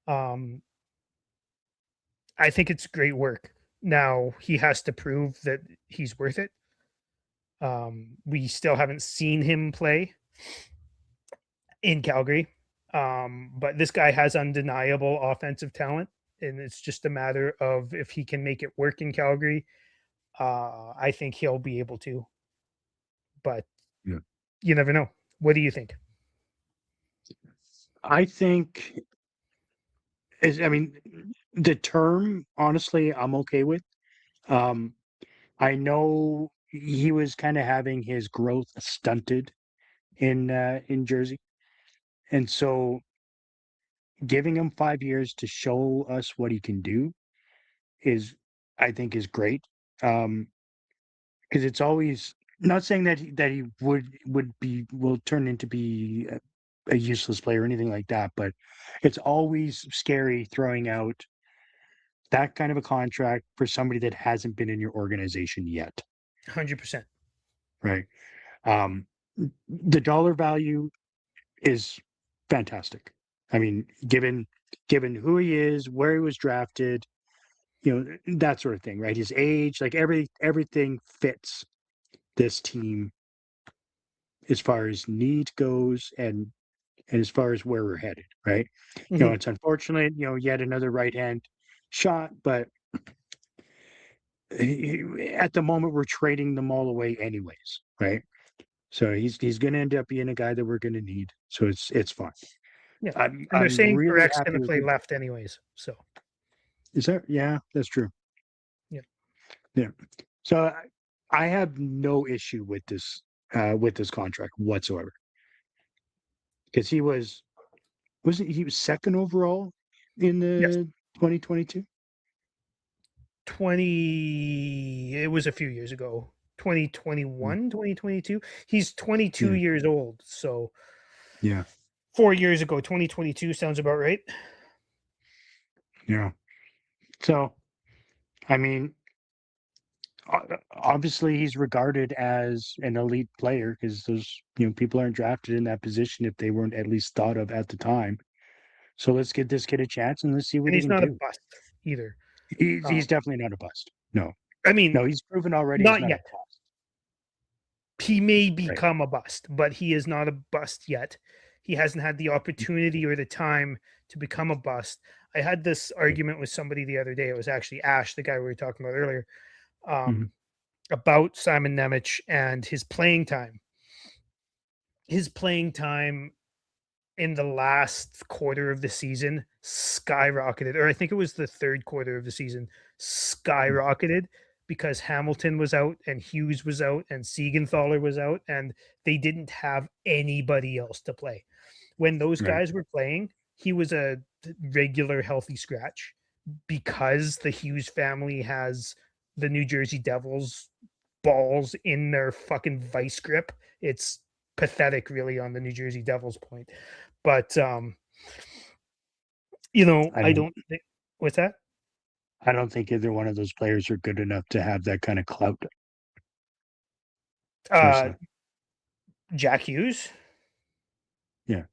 Um, I think it's great work. Now he has to prove that he's worth it. We still haven't seen him play in Calgary, but this guy has undeniable offensive talent, and it's just a matter of if he can make it work in Calgary. I think he'll be able to, but Yeah. you never know. What do you think? I think I mean, the term, honestly, I'm okay with. Um, I know he was kind of having his growth stunted in Jersey, and so giving him 5 years to show us what he can do is, I think, is great. Because it's always not saying that he will turn into be a useless player or anything like that, but it's always scary throwing out that kind of a contract for somebody that hasn't been in your organization yet, 100%. right? Um, the dollar value is fantastic. I mean, given who he is, where he was drafted, that sort of thing, right? His age, like everything fits this team as far as need goes and as far as where we're headed, right? Mm-hmm. It's unfortunate, yet another right hand shot, but at the moment we're trading them all away anyways, right? So he's going to end up being a guy that we're going to need. So it's fine. Yeah, and they're I'm saying really Parek's happy going to with play it. left anyways. So Is that yeah? That's true. yeah, Yeah. So I have no issue with this contract whatsoever because he was second overall in yes, the 2022. 20. It was a few years ago. Mm, 2021, 2022. He's 22 Yeah. years old. So Yeah. 4 years ago, 2022 sounds about right. Yeah. So I mean, obviously he's regarded as an elite player because those people aren't drafted in that position if they weren't at least thought of at the time. So let's give this kid a chance and let's see what And he he's can not a do. bust either. He's Um, definitely not a bust. No, I mean, no, he's proven already he's not not a yet. bust. He may Right. become a bust, but he is not a bust yet. He hasn't had the opportunity or the time to become a bust. I had this argument with somebody the other day. It was actually Ash, the guy we were talking about earlier, Mm-hmm. about Simon Nemec and his playing time. His playing time in the last quarter of the season skyrocketed, or I think it was the third quarter of the season skyrocketed because Hamilton was out and Hughes was out and Siegenthaler was out, and they didn't have anybody else to play. When those Right. guys were playing, he was a regular healthy scratch. because the Hughes family has the New Jersey Devils balls in their fucking vice grip. It's pathetic, really, on the New Jersey Devils point. But I I don't don't think what's that? I don't think either one of those players are good enough to have that kind of clout. Uh, Personally, Jack Hughes. yeah,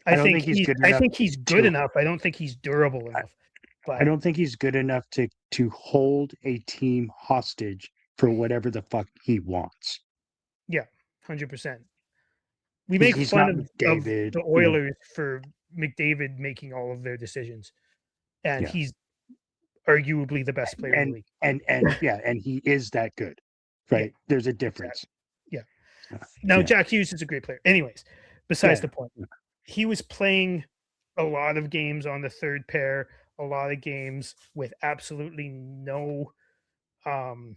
I I don't think think he's he's good I enough think he's good to. enough. I don't think he's durable enough. I But don't think he's good enough to hold a team hostage for whatever the fuck he wants. yeah, 100%. We He's make he's fun not of McDavid, the you know. Oilers for McDavid making all of their decisions, and Yeah, he's arguably the best player in the and league. and he is that good, Yeah, right? There's a exactly. difference. Yeah. Uh, Now Yeah, Jack Hughes is a great player. Anyways, besides yeah, the point. He was playing a lot of games on the third pair, a lot of games with absolutely no um,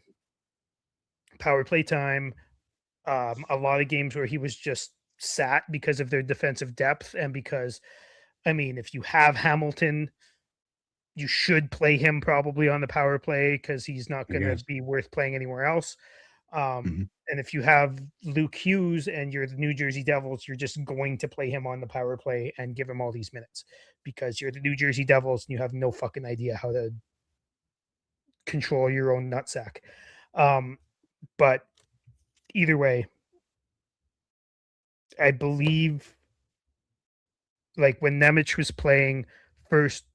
power play time, a lot of games where he was just sat because of their defensive depth and because, I mean, if you have Hamilton, you should play him probably on the power play because he's not I going to guess. be worth playing anywhere else. Mhm. And if you have Luke Hughes and you're the New Jersey Devils, you're just going to play him on the power play and give him all these minutes because you're the New Jersey Devils and you have no fucking idea how to control your own nutsack. Um, but either way, I believe like when Nemec was playing first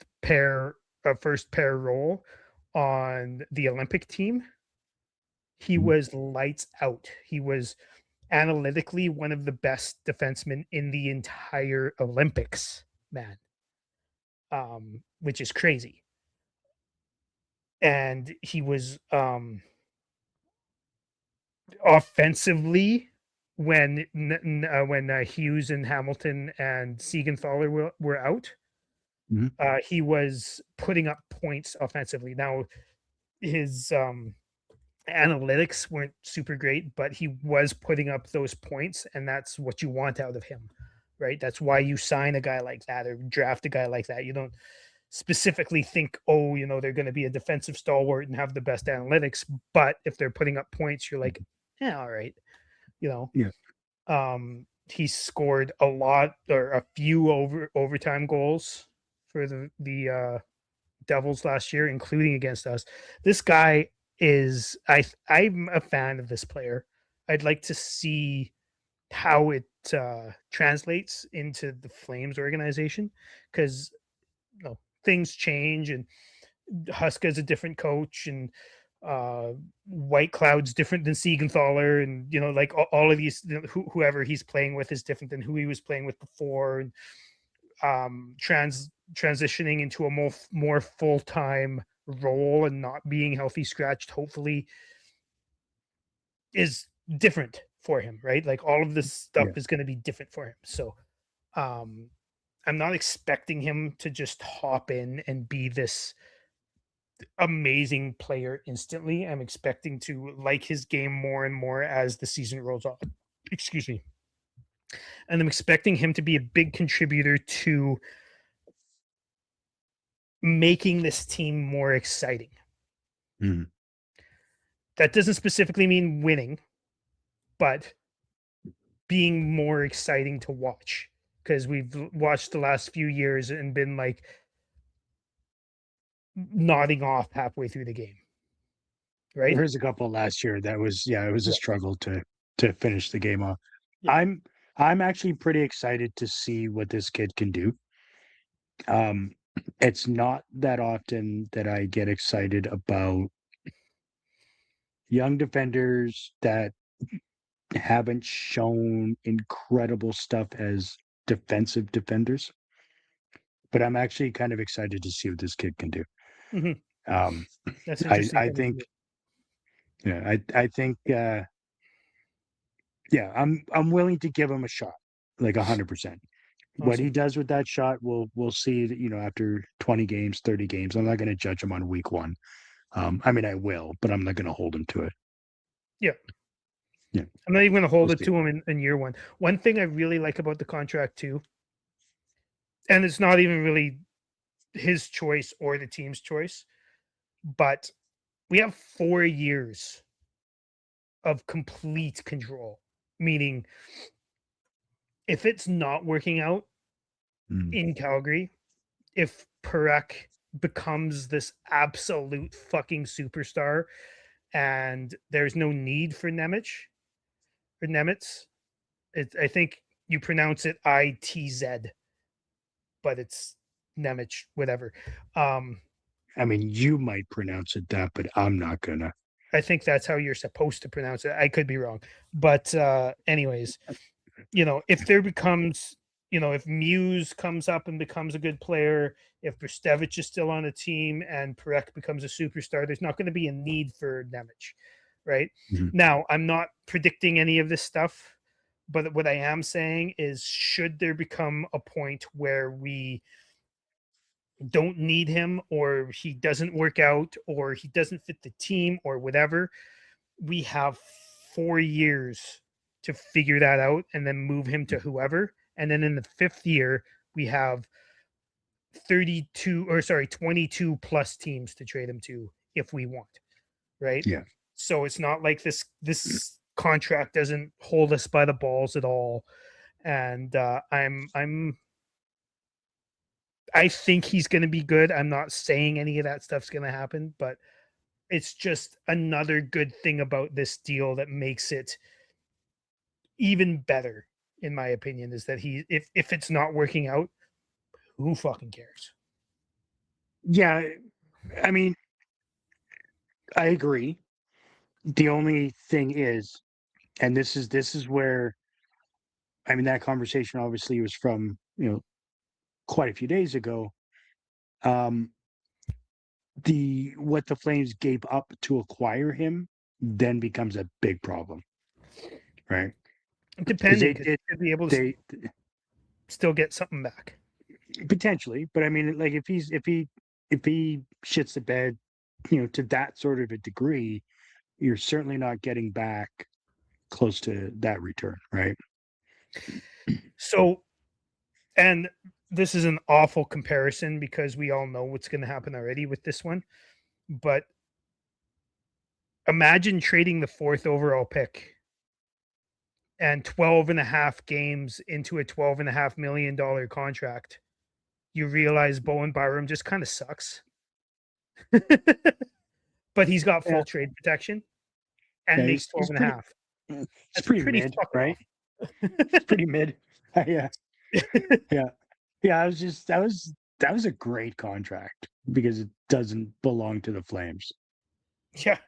first pair role on the Olympic team, he Mhm. was lights out. He was analytically one of the best defensemen in the entire Olympics, man. Which is crazy. And he was offensively when Hughes and Hamilton and Siegenthaler were out. Mhm. He was putting up points offensively. Now his analytics weren't super great, but he was putting up those points, and that's what you want out of him, right? That's why you sign a guy like that or draft a guy like that. You don't specifically think, oh, they're going to be a defensive stalwart and have the best analytics, but if they're putting up points, you're like, yeah, all right, you know. Yeah. He scored a lot or a few overtime goals for the Devils last year, including against us. This guy is I'm a fan of this player. I'd like to see how it translates into the Flames organization because things change and Huska's a different coach and White Cloud's different than Siegenthaler, and like all of these, whoever he's playing with is different than who he was playing with before, and transitioning into a more full time role and not being healthy scratched, hopefully, is different for him, right? Like all of this stuff Yeah. is going to be different for him. So, um, I'm not expecting him to just hop in and be this amazing player instantly. I'm expecting to like his game more and more as the season rolls on. Excuse me. And I'm expecting him to be a big contributor to making this team more exciting. Mhm. That doesn't specifically mean winning, but being more exciting to watch because we've watched the last few years and been like nodding off halfway through the game, There right? was a couple last year that was, yeah, it was a Yeah. struggle to finish the game off. Yeah. I'm I'm actually pretty excited to see what this kid can do. Um, it's not that often that I get excited about young defenders that haven't shown incredible stuff as defensive defenders, but I'm actually kind of excited to see what this kid can do. Mm-hmm. Um, That's I interesting I coming think from you. yeah, I think yeah, I'm willing to give him a shot, like 100%. What he Awesome. does with that shot, we'll see. After 20 games, 30 games, I'm not going to judge him on week one. I mean, I will, but I'm not going to hold him to it. Yeah. Yeah, I'm not even going to we'll hold it see. to him in year one. One thing I really like about the contract too, and it's not even really his choice or the team's choice, but we have 4 years of complete control. Meaning, if it's not working out in Calgary, if Parekh becomes this absolute fucking superstar and there's no need for Nemitz, I think you pronounce it ITZ, but it's Nemec, whatever. I mean, you might pronounce it that, but I'm not gonna. I think that's how you're supposed to pronounce it. I could be wrong, but anyways, if there becomes, if Muse comes up and becomes a good player, if Brstevich is still on a team and Parekh becomes a superstar, there's not going to be a need for Nemec, right? Mhm. Now, I'm not predicting any of this stuff, but what I am saying is, should there become a point where we don't need him, or he doesn't work out, or he doesn't fit the team, or whatever, we have 4 years to figure that out and then move him to whoever. And then in the 5th year, we have 22 plus teams to trade him to if we want, right? Yeah. So it's not like this contract doesn't hold us by the balls at all. And I think he's going to be good. I'm not saying any of that stuff's going to happen, but it's just another good thing about this deal that makes it even better, in my opinion, is that if it's not working out, who fucking cares? Yeah, I mean, I agree. The only thing is, and this is where, I mean, that conversation obviously was from, quite a few days ago. Um, what the Flames gave up to acquire him then becomes a big problem, right? Because Depending, because you could be able to they still get something back. potentially, but I mean, like if he shits the bed, to that sort of a degree, you're certainly not getting back close to that return, right? So, and this is an awful comparison because we all know what's going to happen already with this one, but imagine trading the 4th overall pick and 12 and a half games into a $12.5 million contract. You realize Bowen Byram just kind of sucks. But he's got Yeah, full trade protection and yeah, makes 12 he's and a pretty half. he's That's pretty pretty mid, fucking right? awful. It's pretty mid. Yeah, yeah, yeah. That was a great contract because it doesn't belong to the Flames, Yeah.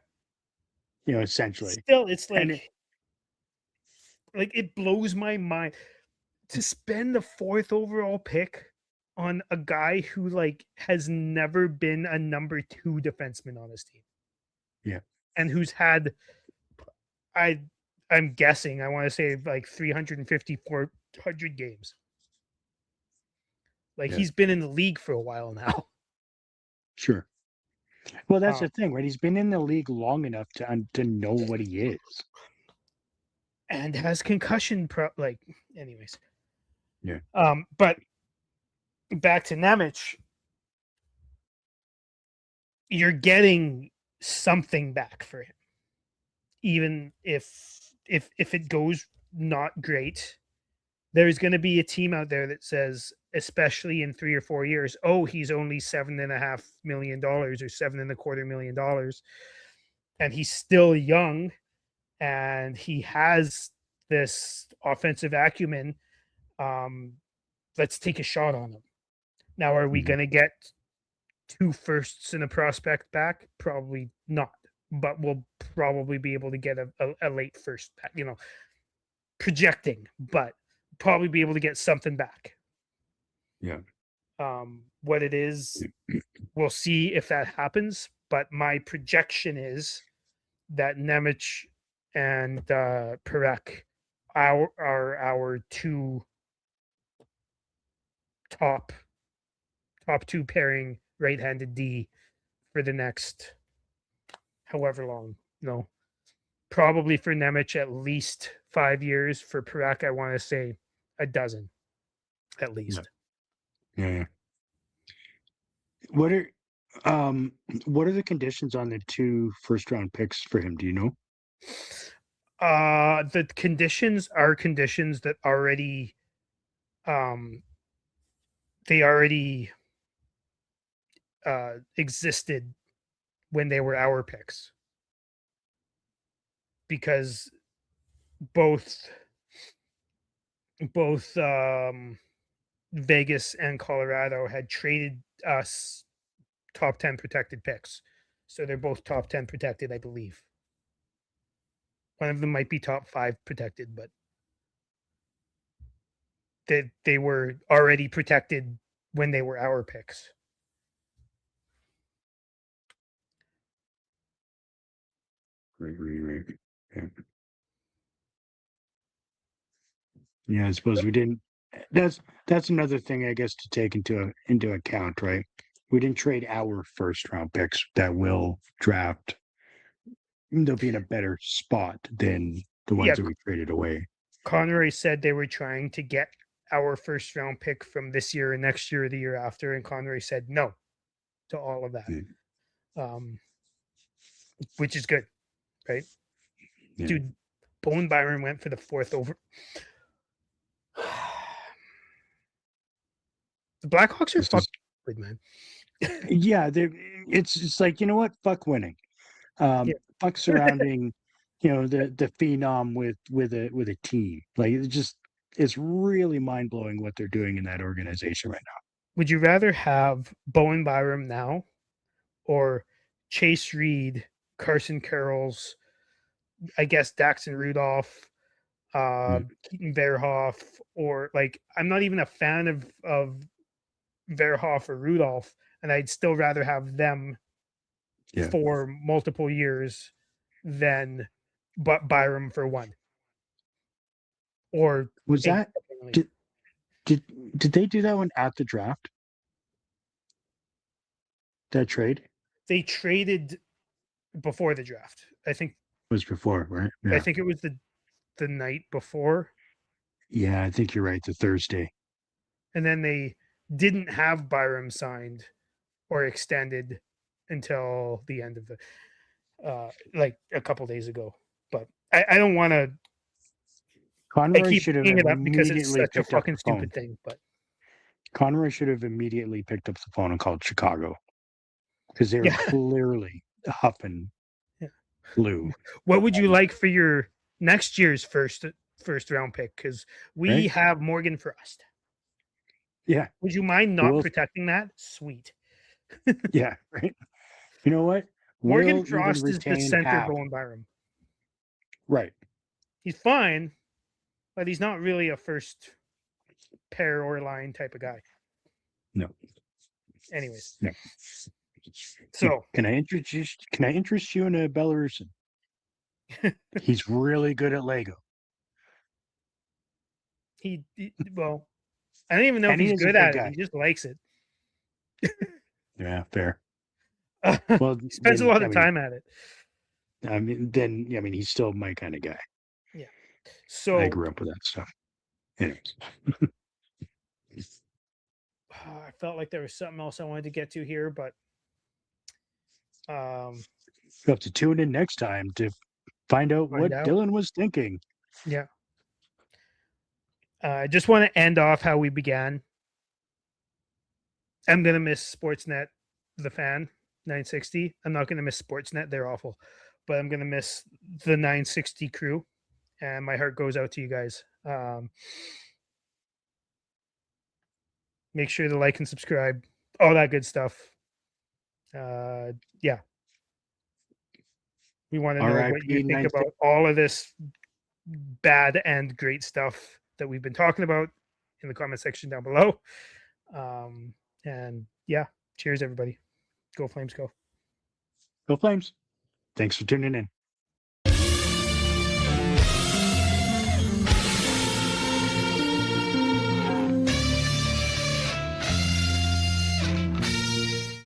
essentially. Still, it's And it, like it blows my mind to spend the 4th overall pick on a guy who has never been a number 2 defenseman on his team yeah, and who's had, I I'm guessing, I want to say 350 400 games. yeah, He's been in the league for a while now. sure. Well, that's Um, the thing, right? He's been in the league long enough to know what he is. and has concussion anyways. Yeah, But back to Nemec, you're getting something back for him, even if it goes not great. There's going to be a team out there that says, especially in 3 or 4 years, oh, he's only $7.5 million or $7.25 million, and he's still young, and he has this offensive acumen. Let's take a shot on him. Now, are we mhm, going to get 2 firsts and a prospect back? Probably not, but we'll probably be able to get a late first back, projecting, but probably be able to get something back. yeah, What it is, we'll see if that happens, but my projection is that Nemec and Parekh are our top top 2 pairing right-handed D for the next however long. Probably for Nemec at least 5 years. For Parekh, I want to say a dozen at yeah, least. yeah. What are what are the conditions on the 2 first-round picks for him? Do you know? The conditions are conditions that already um they already existed when they were our picks, because both both Vegas and Colorado had traded us top 10 protected picks. So they're both top 10 protected, I believe. One of them might be top 5 protected, but they were already protected when they were our picks. Right. Yeah. Yeah, I suppose we didn't. That's another thing, I guess, to take into account, right? We didn't trade our first round picks that will draft. They'll be in a better spot than the Yeah, ones that we traded away. Conroy said they were trying to get our first round pick from this year and next year or the year after, and Conroy said no to all of that, Yeah. which is good, right? Yeah. Dude, Bowen Byron went for the 4th over. The Blackhawks are This fucking is good, man. yeah. It's like, you know what? Fuck winning. Yeah. Fuck surrounding, the phenom with a team. Like it's really mind blowing what they're doing in that organization right now. Would you rather have Bowen Byram now or Chase Reed, Carson Carrolls, I guess Daxon Rudolph, Yeah. Keaton Verhoff, or like I'm not even a fan of Verhoff or Rudolph, and I'd still rather have them Yeah. for multiple years than but Byram for one or Was maybe that did did did they do that one at the draft? That trade they traded before the draft. was before, right? I Yeah. think it was the night before, Yeah, I think you're right. The Thursday. and then they didn't have Byram signed or extended until the end of the like a couple days ago. But I don't want to. I Conroy keep should have bringing it up because it's immediately such a picked up fucking the phone. stupid thing. But Conroy should have immediately picked up the phone and called Chicago because they were yeah, clearly huffing yeah. blue, What would you like for your next year's first round pick? Because we right? have Morgan Frost. Yeah. Would you mind not We'll protecting that? Sweet. yeah, right. You know what? Morgan We'll even Frost is the retain center half. Bowen Byram. Right. He's fine, but he's not really a first pair or line type of guy. No. Anyways, No. so Can I interest you in a Belarusian? He's really good at Lego. well, I don't even know if And he he's is a good big at it. guy. He just likes it. Yeah, fair. He Well, spends a then lot of time at it. he's still my kind of guy. Yeah. I So grew up with that stuff. Anyways. I felt like there was something else I wanted to get to here, but You'll have to tune in next time to find out find what out. Dylan was thinking. Yeah. I just want to end off how we began. I'm gonna miss Sportsnet, the fan 960. I'm not gonna miss Sportsnet; they're awful, but I'm gonna miss the 960 crew, and my heart goes out to you guys. Make sure to like and subscribe, all that good stuff. Yeah, we want to know what you R.I.P. think 960. about all of this bad and great stuff that we've been talking about in the comment section down below. And yeah, cheers, everybody. Go Flames, go. Go Flames. Thanks for tuning in.